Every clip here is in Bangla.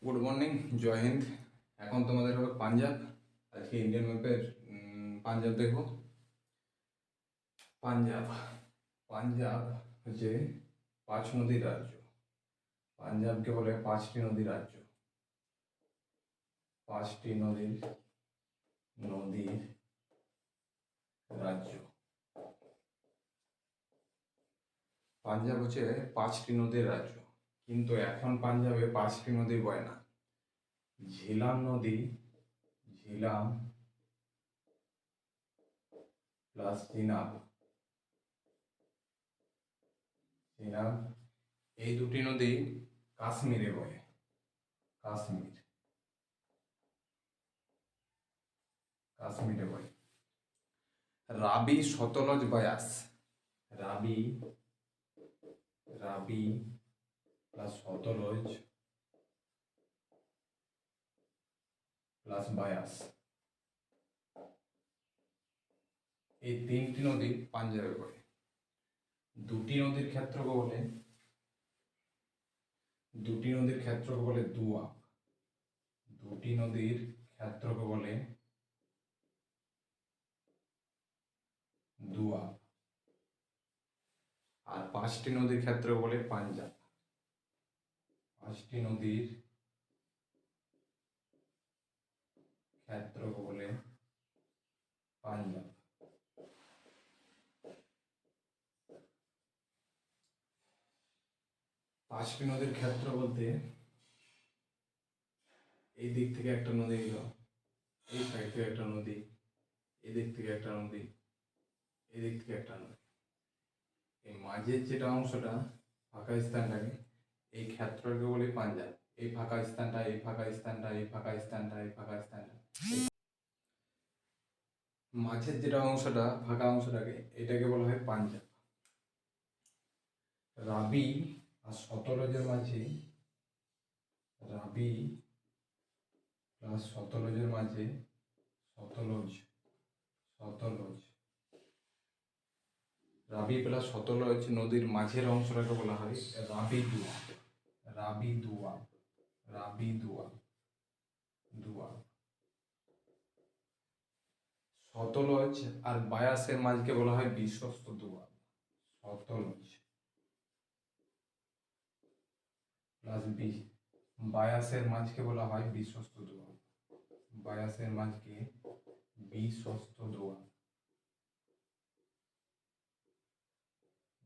গুড মর্নিং, জয় হিন্দ। এখন তোমাদের হবে পাঞ্জাব। আজকে ইন্ডিয়ান ম্যাপের পাঞ্জাব দেখো। পাঞ্জাব পাঞ্জাব হচ্ছে 5 নদীর রাজ্য। পাঞ্জাবকে বলে 5টি নদীর রাজ্য। 5টি নদীর রাজ্য। পাঞ্জাব হচ্ছে 5টি নদীর রাজ্য, কিন্তু এখন পাঞ্জাবে 5টি নদী বয় না। ঝিলাম নদী, ঝিলাম প্লাস চিনাব, চিনাব, এই দুটি নদী কাশ্মীরে বয়। কাশ্মীর, কাশ্মীরে বয়। রাবি, সতলজ, বায়াস। রাবি, রাবি প্লাস সতলজ প্লাস বায়াস, এই 3টি নদী পাঞ্জাবে বয়। দুটি নদীর ক্ষেত্রকে বলে দুয়াব। দুটি নদীর ক্ষেত্রকে বলে দুয়াব। আর 5টি নদীর ক্ষেত্রকে বলে পাঞ্জাব। 5টি নদীর ক্ষেত্রকে বলে পাঞ্জাব। পাঁচটি নদীর ক্ষেত্র বলতে এই দিক থেকে একটা নদী গেল, এই সাইড থেকে একটা নদী, এদিক থেকে একটা নদী, এদিক থেকে একটা নদী। এই মাঝের যেটা অংশটা ফাঁকা স্থানটাকে, এই ক্ষেত্রকে বলে পাঞ্জাব। এই ফাঁকা স্থানটা, এই ফাঁকা স্থানটা, এই ফাঁকা স্থানটা, এই ফাঁকা স্থানটা, মাঝের যেটা অংশটা ফাঁকা অংশটাকে, এটাকে বলা হয় পাঞ্জাব। রাবি আর সতলজের মাঝে, রাবি প্লাস সতলজের মাঝে, সতলজ, সতলজ, রাবি প্লাস সতলজ নদীর মাঝের অংশটাকে বলা হয় রাবি দুয়াব। রাবি দুয়াব, রাবি দুয়াব, দুয়াব। সতলজ আর বায়াসের মাঝকে বলা হয় বিশ্বস্ত দুয়াব। সতলজ প্লাস বায়াসের মাঝকে বলা হয় বিশ্বস্ত দুয়াব। বায়াসের মাঝকে বিশ্বস্ত দুয়াব,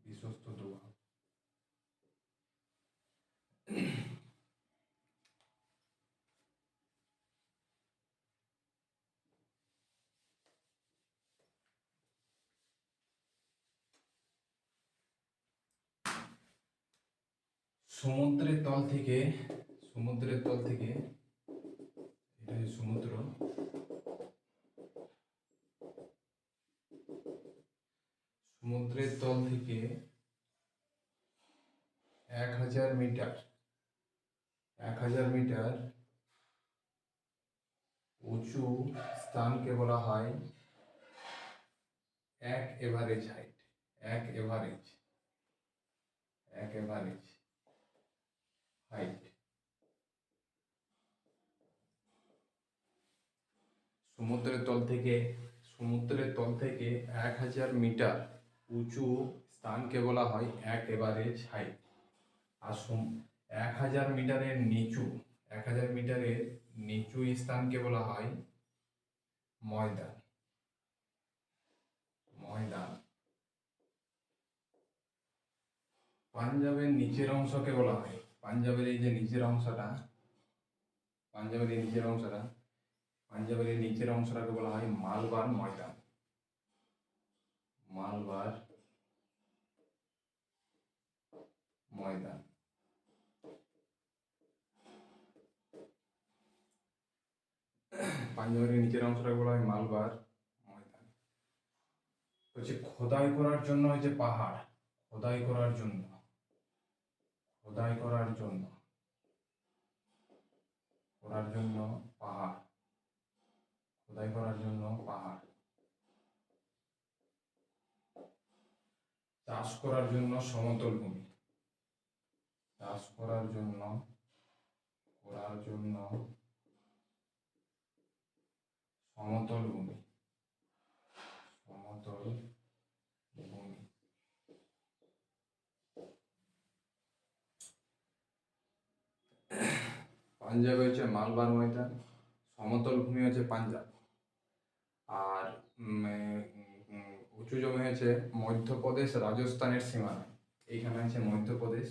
বিশ্বস্ত দুয়াব। সমুদ্রের তল থেকে, সমুদ্রের তল থেকে, এটা হচ্ছে সমুদ্র, সমুদ্রের তল থেকে 1000 মিটার, 1000 মিটার উঁচু স্থানকে বলা হয় এক এভারেজ হাইট। এক এভারেজ, এক এভারেজ হাইট। সমুদ্রের তল থেকে, সমুদ্রের তল থেকে 1000 মিটার উঁচু স্থানকে বলা হয় এক এভারেজ হাইট। আর 1000 মিটারের নিচু, 1000 মিটারের নিচু স্থানকে বলা হয় ময়দান। ময়দান। পাঞ্জাবের নিচের অংশকে বলা হয়, পাঞ্জাবের এই যে নিচের অংশটা, পাঞ্জাবের এই নিচের অংশটা, পাঞ্জাবের এই নিচের অংশটাকে বলা হয় মালবার ময়দান। মালবার ময়দান। পাঞ্জাবের এই নিচের অংশটাকে বলা হয় মালবার ময়দান। হচ্ছে খোদাই করার জন্য, হচ্ছে পাহাড়, খোদাই করার জন্য, খোদাই করার জন্য, করার জন্য পাহাড়, খোদাই করার জন্য পাহাড়। চাষ করার জন্য সমতল ভূমি, চাষ করার জন্য, করার তার জন্য সমতল ভূমি, সমতল ভূমি। পাঞ্জাবে হচ্ছে মালবার ময়দান, সমতল ভূমি হচ্ছে পাঞ্জাব, আর উঁচু জমি হচ্ছে মধ্যপ্রদেশ রাজস্থানের সীমানায়। এইখানে আছে মধ্যপ্রদেশ,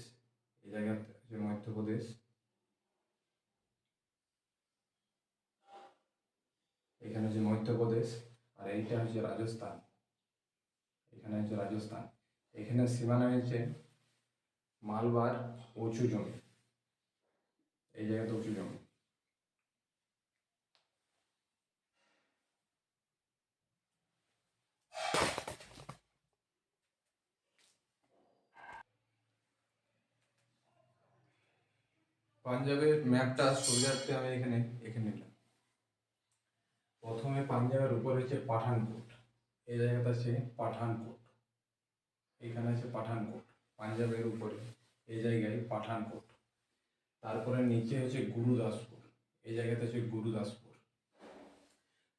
এই জায়গাতে হচ্ছে মধ্যপ্রদেশ, এখানে হচ্ছে মধ্যপ্রদেশ, আর এইটা হচ্ছে রাজস্থান, এখানে হচ্ছে রাজস্থান। এখানে সীমানা হচ্ছে মালবার উঁচু জমি, এই জায়গাতে উঁচু জমি। পাঞ্জাবের ম্যাপটা সুবিধার্থে আমি এখানে নিলাম। প্রথমে পাঞ্জাবের উপর হচ্ছে পাঠানকোট, এই জায়গাটা আছে পাঠানকোট, এখানে আছে পাঠানকোট, পাঞ্জাবের উপরে এই জায়গায় পাঠানকোট। তারপরে নিচে হচ্ছে গুরুদাসপুর, এই জায়গাতে হচ্ছে গুরুদাসপুর।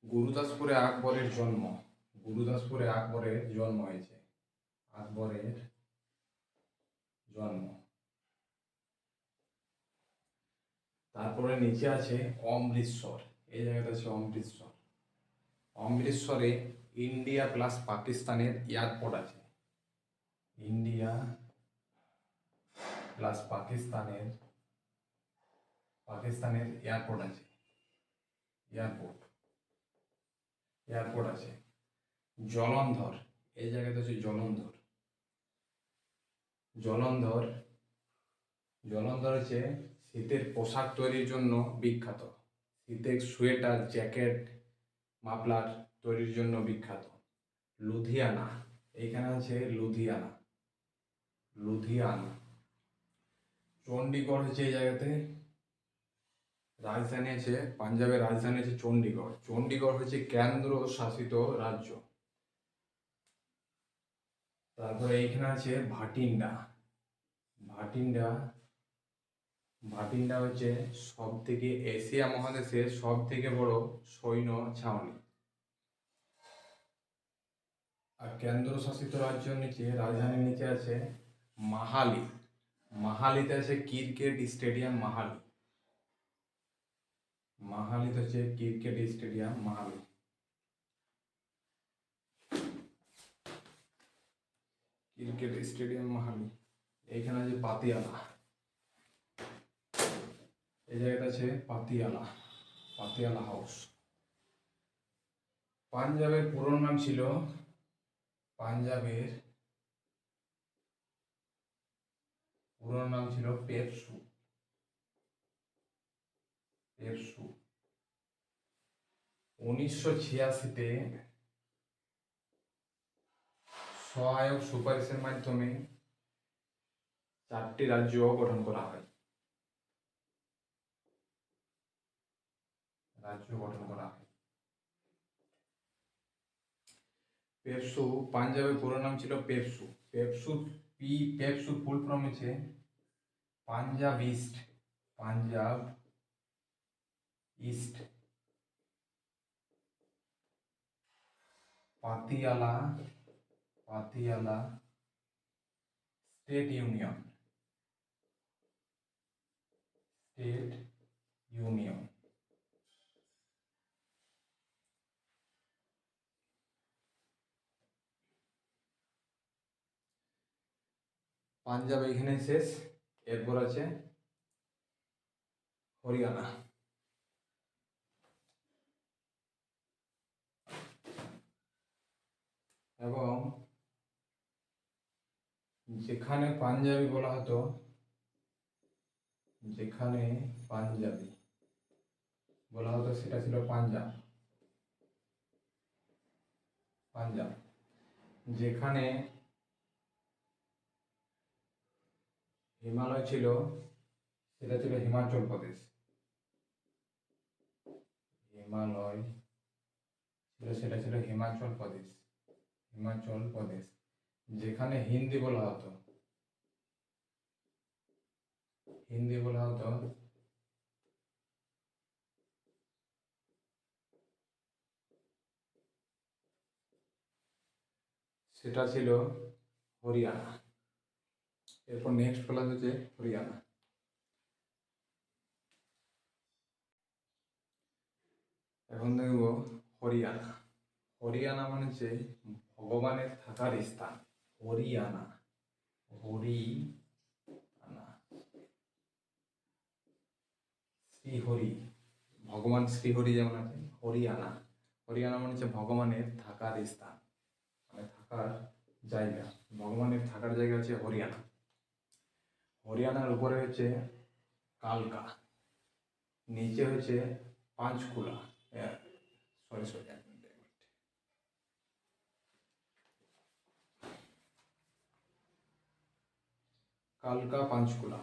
গুরুদাসপুরে আকবরের জন্ম, গুরুদাসপুরে আকবরের জন্ম হয়েছে, আকবরের জন্ম। তারপরে নিচে আছে অমৃতসর, এই জায়গাটা আছে অমৃতসর। অমৃতসরে ইন্ডিয়া প্লাস পাকিস্তানের এয়ারপোর্ট আছে, ইন্ডিয়া প্লাস পাকিস্তানের এয়ারপোর্ট আছে, এয়ারপোর্ট আছে। জলন্ধর, এই জায়গাতে হচ্ছে জলন্ধর, জলন্ধর হচ্ছে শীতের পোশাক তৈরির জন্য বিখ্যাত, শীতের সোয়েটার, জ্যাকেট, মাফলার তৈরির জন্য বিখ্যাত। লুধিয়ানা, এইখানে আছে লুধিয়ানা। চণ্ডীগড় হচ্ছে এই জায়গাতে রাজধানী আছে, পাঞ্জাবের রাজধানী আছে চণ্ডীগড়। চণ্ডীগড় হচ্ছে কেন্দ্র শাসিত রাজ্য। তারপরে এইখানে আছে ভাটিন্ডা, ভাটিন্ডা হচ্ছে সব থেকে এশিয়া মহাদেশের সব থেকে বড় সৈন্য ছাউনি। আর কেন্দ্রশাসিত রাজ্যের নিচে, রাজধানীর নিচে আছে মাহালি, মাহালিতে আছে ক্রিকেট স্টেডিয়াম মাহালিতে হচ্ছে cricket stadium Mahali. Cricket stadium Mahali. এইখানে আছে পাতিয়ালা, এই জায়গাটা আছে পাতিয়ালা হাউস। পাঞ্জাবের পুরো নাম ছিল পেরসু। 1986-তে সহায়ক সুপারিশের মাধ্যমে 4টি রাজ্য গঠন করা হয়, পেপসু, পাঞ্জাবের পুরো নাম ছিল পেপসু। পেপসু ফুল ফর্ম হচ্ছে Punjab east Patiala state union. Punjab এখানে শেষ, এরপর আছে হরিয়ানা। এবং যেখানে পাঞ্জাবি বলা হতো, সেটা ছিল পাঞ্জাব। যেখানে হিমালয় ছিল সেটা ছিল হিমাচল প্রদেশ। যেখানে হিন্দি বলা হতো সেটা ছিল হরিয়ানা। এরপর নেক্সট বলা হচ্ছে হরিয়ানা। এখন দেখব হরিয়ানা। হরিয়ানা মানে হচ্ছে ভগবানের থাকার স্থান। হরিয়ানা, হরিয়ানা, শ্রীহরি, ভগবান শ্রীহরি যেমন আছে। হরিয়ানা, হরিয়ানা মানে হচ্ছে ভগবানের থাকার স্থান, মানে থাকার জায়গা। ভগবানের থাকার জায়গা হচ্ছে হরিয়ানা। হরিয়ানার উপরে হচ্ছে কালকা, নিচে হচ্ছে পাঁচকুলা। সরি সরি, কালকা পাঁচকুলা,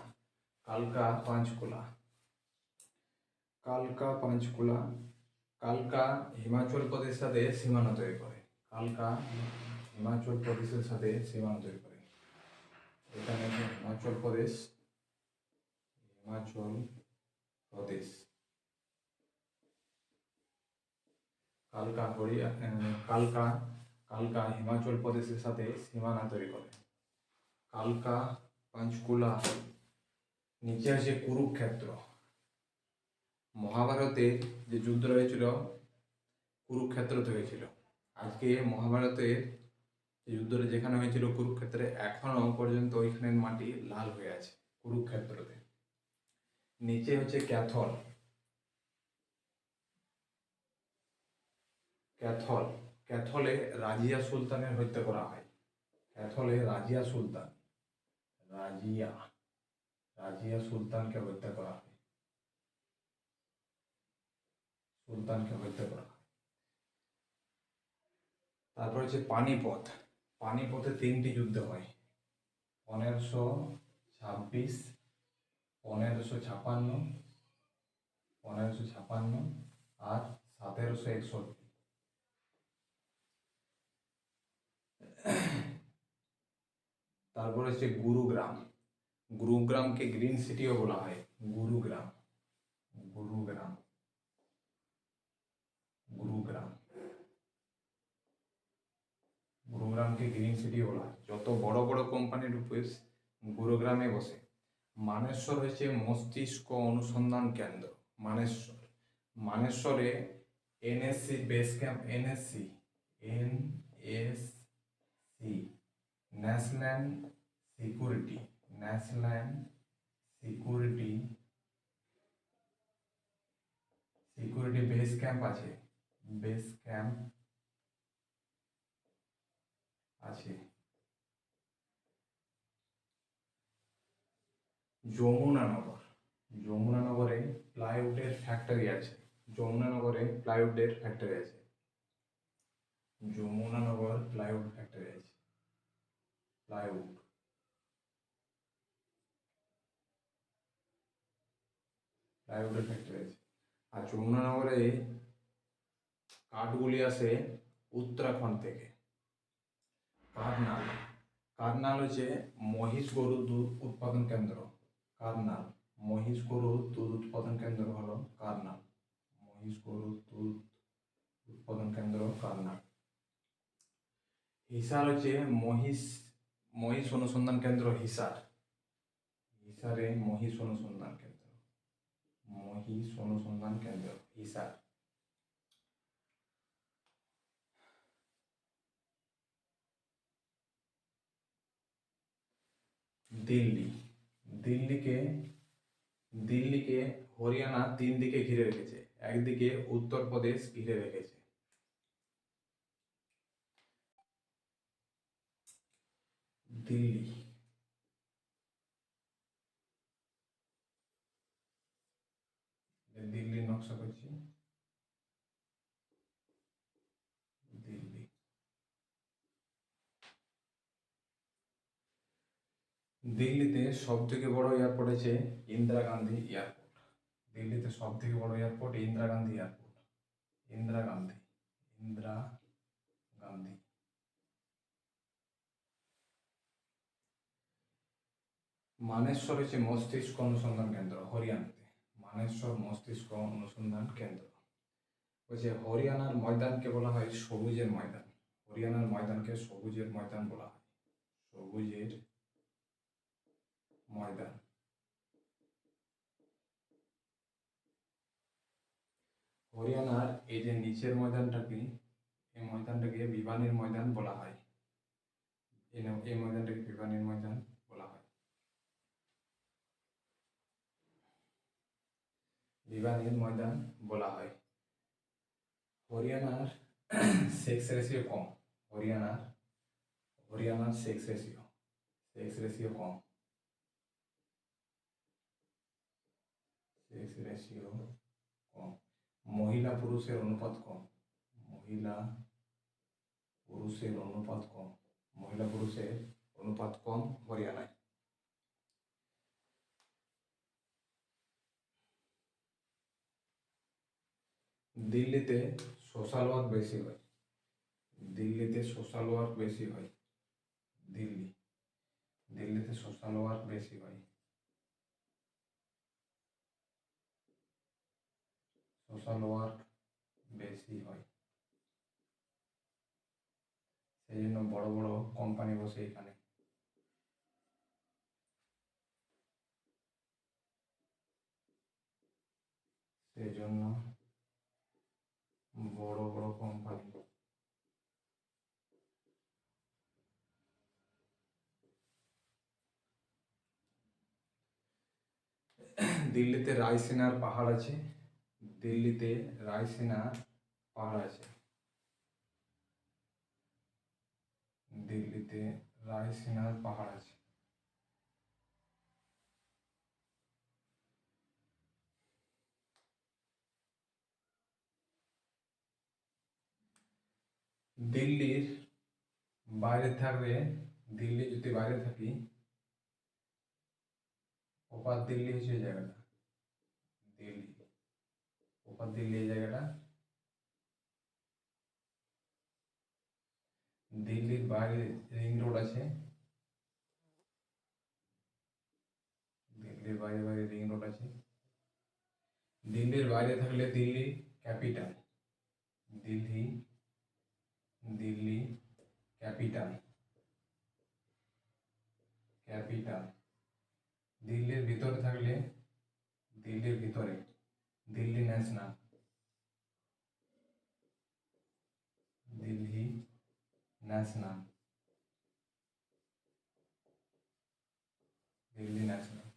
কালকা পাঁচকুলা, কালকা পাঁচকুলা। কালকা হিমাচল প্রদেশের সাথে সীমানা তৈরি করে। কালকা হিমাচল প্রদেশের সাথে সীমানা তৈরি করে। এখানে হিমাচল প্রদেশ, হিমাচল প্রদেশ। কালকা কালকা কালকা হিমাচল প্রদেশের সাথে সীমানা তৈরি করে। কালকা পাঁচকুলা। নিচে আছে কুরুক্ষেত্র। মহাভারতের যে যুদ্ধ হয়েছিল কুরুক্ষেত্রতে হয়েছিল। আজকে মহাভারতের যুদ্ধটা যেখানে হয়েছিল কুরুক্ষেত্রে, এখনো পর্যন্ত ওইখানের মাটি লাল হয়ে আছে কুরুক্ষেত্রতে। নিচে হচ্ছে ক্যাথল। ক্যাথল, ক্যাথলে রাজিয়া সুলতানের হত্যা করা হয়। ক্যাথলে রাজিয়া সুলতান, রাজিয়া, রাজিয়া সুলতানকে হত্যা করা হয়। সুলতানকে হত্যা করা হয়। তারপর হচ্ছে পানিপথ। পানিপথে 3টি যুদ্ধ হয়। 1526, 1556, 1556 আর 1761। তারপর হচ্ছে গুরুগ্রাম। গুরুগ্রামকে গ্রিন সিটিও বলা হয়। গুরুগ্রাম, গুরুগ্রাম, গুরুগ্রাম, গুরুগ্রামকে গ্রিন সিটি বলা হয়। যত বড় বড় কোম্পানির অফিস গুরুগ্রামে বসে। মানেশ্বর হচ্ছে মস্তিষ্ক অনুসন্ধান কেন্দ্র। মানেশ্বর, মানেশ্বরে NSC base camp, NSC, NSC, national security, national security, security base camp আছে। বেস ক্যাম্প আছে। যমুনানগর, যমুনানগরে প্লাইউডের ফ্যাক্টরি আছে। যমুনানগরে প্লাইউডের ফ্যাক্টরি আছে। যমুনানগর প্লাইউড ফ্যাক্টরি আছে। প্লাইউড, প্লাইউডের ফ্যাক্টরি আছে। আর যমুনানগরে কাঠগুলি আসে উত্তরাখণ্ড থেকে। কারনাল, কারনাল হচ্ছে মহিষ গরুর দুধ উৎপাদন কেন্দ্র। কারনাল, মহিষ গরুর দুধ উৎপাদন কেন্দ্র হলো কারনাল। মহিষ গরুর দুধ উৎপাদন কেন্দ্র কারনাল। হিসার হচ্ছে মহিষ, মহিষ অনুসন্ধান কেন্দ্র হিসার। হিসারে মহিষ অনুসন্ধান কেন্দ্র, মহিষ অনুসন্ধান কেন্দ্র হিসার। দিল্লি, দিল্লিকে, দিল্লিকে হরিয়ানা 3 দিকে ঘিরে রেখেছে। একদিকে উত্তরপ্রদেশ ঘিরে রেখেছে। দিল্লি, দিল্লির নকশা করছি। দিল্লি, দিল্লিতে সব থেকে বড় এয়ারপোর্ট আছে ইন্দিরা গান্ধী এয়ারপোর্ট। দিল্লিতে সব থেকে বড় এয়ারপোর্ট ইন্দিরা গান্ধী এয়ারপোর্ট। ইন্দিরা গান্ধী, ইন্দিরা গান্ধী। মানেশ্বর হচ্ছে মস্তিষ্ক অনুসন্ধান কেন্দ্র হরিয়ানাতে। মানেশ্বর মস্তিষ্ক অনুসন্ধান কেন্দ্র। বলছে হরিয়ানার ময়দানকে বলা হয় সবুজের ময়দান। হরিয়ানার ময়দানকে সবুজের ময়দান বলা হয়, সবুজের ময়দান। হরিয়ানার এই যে নিচের ময়দানটাকে, এই ময়দানটাকে ভিবানির ময়দান বলা হয়, এই ময়দানটাকে ভিবানির ময়দান বলা হয়, ভিবানির ময়দান বলা হয়। হরিয়ানার সেক্স রেশিও কম, হরিয়ানার সেক্স রেশিও কম, সেক্স রেশিও কম। মহিলা পুরুষের অনুপাত কম, মহিলা পুরুষের অনুপাত কম, মহিলা পুরুষের অনুপাত কম হরিয়ানায়। দিল্লিতে সোশ্যাল ওয়ার্ক বেশি হয়, দিল্লিতে সোশ্যাল ওয়ার্ক বেশি হয়, দিল্লিতে সোশ্যাল ওয়ার্ক বেশি হয়, সোশ্যাল ওয়ার্ক বেশি হয়, সেই জন্য বড় বড় কোম্পানি বসে এখানে, সেই জন্য বড় বড় কোম্পানি। দিল্লিতে রায়সিনার পাহাড় আছে, দিল্লিতে রায়সিনার পাহাড় আছে, দিল্লিতে রায়সিনার পাহাড় আছে। দিল্লির বাইরে থাকলে, দিল্লি যদি বাইরে থাকি, ওপার দিল্লি হচ্ছে জায়গাটা, দিল্লি, ওপার দিল্লি এই জায়গাটা। দিল্লির বাইরে রিং রোড আছে, দিল্লির বাইরে বাইরে রিং রোড আছে। দিল্লির বাইরে থাকলে Delhi capital, Delhi, Delhi capital, capital. দিল্লির ভিতরে থাকলে, দিল্লির ভিতরে Delhi national, Delhi national, Delhi national.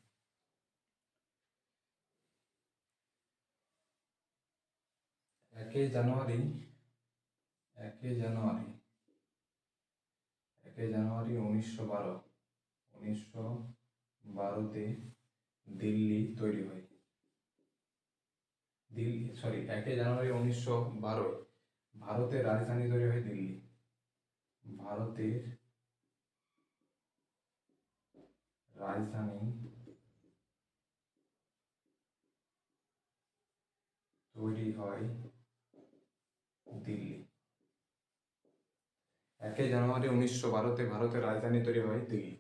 1 জানুয়ারি, 1 জানুয়ারি, 1 জানুয়ারি 1912, 1912তে দিল্লি তৈরি হয়, দিল্লি, সরি, 1 জানুয়ারি 1912 ভারতের রাজধানী তৈরি হয় দিল্লি, ভারতের রাজধানী তৈরি হয় দিল্লি। 1 জানুয়ারি 1912তে ভারতের রাজধানী তৈরি হয় দিল্লি।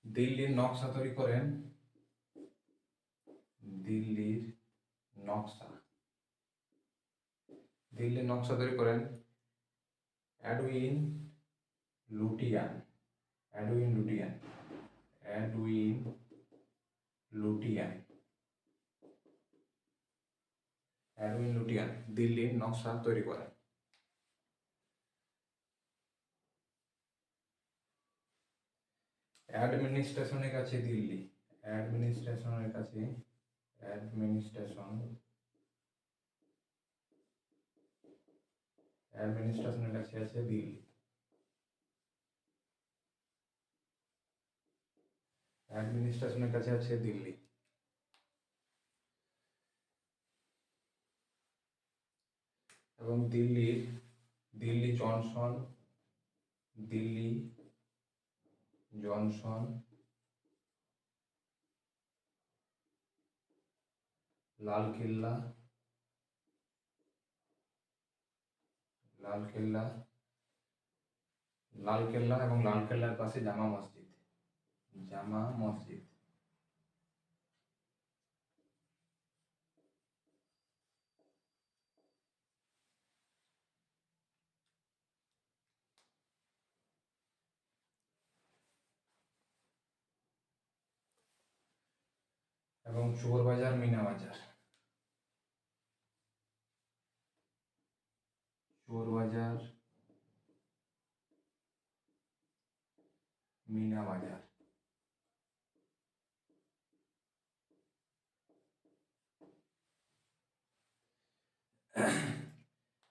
দিল্লির নকশা তৈরি করেন, দিল্লির নকশা, দিল্লির নকশা তৈরি করেন এডউইন লুটিয়ান, এডউইন লুটিয়ান, এডউইন লুটিয়ান, এডউইন লুটিয়ান দিল্লির নকশা তৈরি করেন। অ্যাডমিনিস্ট্রেশনের কাছে দিল্লি, অ্যাডমিনিস্ট্রেশনের কাছে, অ্যাডমিনিস্ট্রেশন, অ্যাডমিনিস্ট্রেশনের কাছে আছে দিল্লি, অ্যাডমিনিস্ট্রেশনের কাছে আছে দিল্লি। এবং দিল্লির, দিল্লি জংশন, দিল্লি জংশন, লালকেল্লা, লালকেল্লা, লালকেল্লা এবং লালকেল্লার পাশে জামা মসজিদ, জামা মসজিদ। এবং চোর বাজার, মিনা বাজার, চোর বাজার, মিনা বাজার।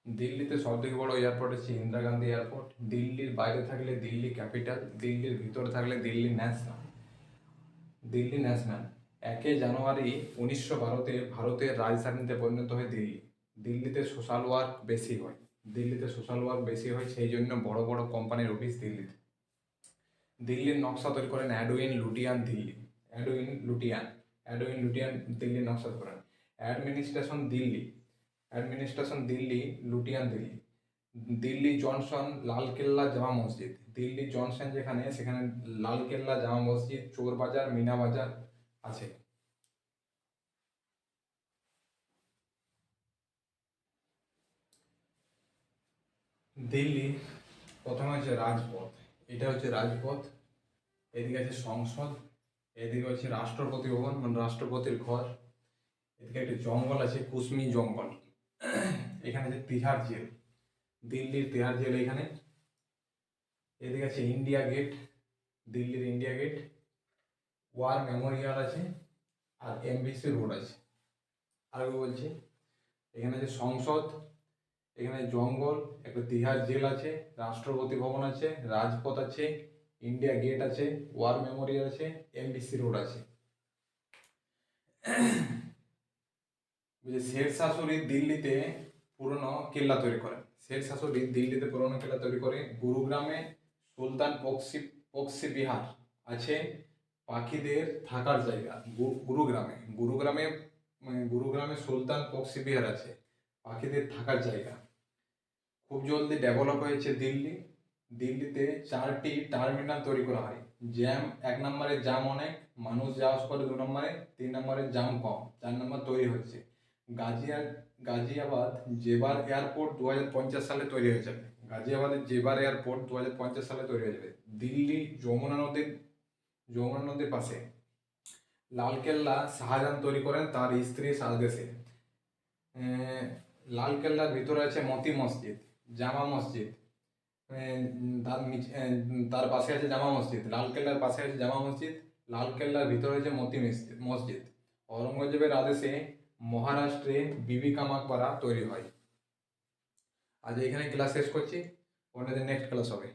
দিল্লিতে সব থেকে বড় এয়ারপোর্ট হচ্ছে ইন্দিরা গান্ধী এয়ারপোর্ট। দিল্লির বাইরে থাকলে দিল্লি ক্যাপিটাল, দিল্লির ভিতরে থাকলে দিল্লি ন্যাশনাল। দিল্লি ন্যাশনাল 1 জানুয়ারি 1912-তে ভারতের রাজধানীতে পরিণত হয় দিল্লি। দিল্লিতে সোশ্যাল ওয়ার্ক বেশি হয়, দিল্লিতে সোশ্যাল ওয়ার্ক বেশি হয়, সেই জন্য বড় বড় কোম্পানির অফিস দিল্লিতে। দিল্লির নকশা তৈরি করেন এডউইন লুটিয়ান দিল্লি, এডউইন লুটিয়ান দিল্লির নকশা করেন। অ্যাডমিনিস্ট্রেশন দিল্লি, লুটিয়ান দিল্লি। দিল্লি জংশন, লালকেল্লা, জামা মসজিদ। দিল্লি জংশন যেখানে, সেখানে লালকেল্লা, জামা মসজিদ, চোর বাজার, মিনা বাজার আছে। দিল্লি প্রথমে হচ্ছে রাজপথ, এটা হচ্ছে রাজপথ। এদিকে আছে সংসদ, এদিকে হচ্ছে রাষ্ট্রপতি ভবন মানে রাষ্ট্রপতির ঘর। এদিকে একটা জঙ্গল আছে, কুসমি জঙ্গল। এখানে আছে তিহার জেল, দিল্লির তিহার জেল এখানে। এদিকে আছে ইন্ডিয়া গেট, দিল্লির ইন্ডিয়া গেট। ওয়ার মেমোরিয়াল আছে, আর এমবিসি রোড আছে। আরও বলছি, এখানে আছে সংসদ, এখানে জঙ্গল, একটা তিহার জেল আছে, রাষ্ট্রপতি ভবন আছে, রাজপথ আছে, ইন্ডিয়া গেট আছে, ওয়ার মেমোরিয়াল আছে, এমবিসি রোড আছে। শেরশাহ শরীফ দিল্লিতে পুরনো কেল্লা তৈরি করেন। শেরশাহ শরীফ দিল্লিতে পুরনো কেল্লা তৈরি করে। গুরুগ্রামে সুলতান বক্সি বিহার আছে, পাখিদের থাকার জায়গা। গুরুগ্রামে সুলতান বক্সি বিহার আছে, পাখিদের থাকার জায়গা। খুব জলদি ডেভেলপ হয়েছে দিল্লি। দিল্লিতে 4টি টার্মিনাল তৈরি করা হয়। জ্যাম 1 নম্বরে জাম অনেক, মানুষ যাওয়া আসা করে 2 নম্বরে, 3 নম্বরে জাম কম, 4 নম্বর তৈরি হচ্ছে। গাজিয়াবাদ জেবার এয়ারপোর্ট 2050 সালে তৈরি হয়ে যাবে। গাজিয়াবাদের জেবার এয়ারপোর্ট 2050 সালে তৈরি হয়ে যাবে। দিল্লি যমুনা নদীর পাশে। লালকেল্লা শাহজাহান তৈরি করেন তার স্ত্রীর আদেশে। লালকেল্লার ভিতরে আছে মতি মসজিদ, জামা মসজিদ। তার পাশে আছে জামা মসজিদ, লালকেল্লার পাশে আছে জামা মসজিদ, লালকেল্লার ভিতরে আছে মতি মসজিদ। ঔরঙ্গজেবের আদেশে মহারাষ্ট্রে বিবি কা মাকবারা তৈরি হয়। আজ এখানে ক্লাস শেষ করছি, নেক্সট ক্লাস হবে।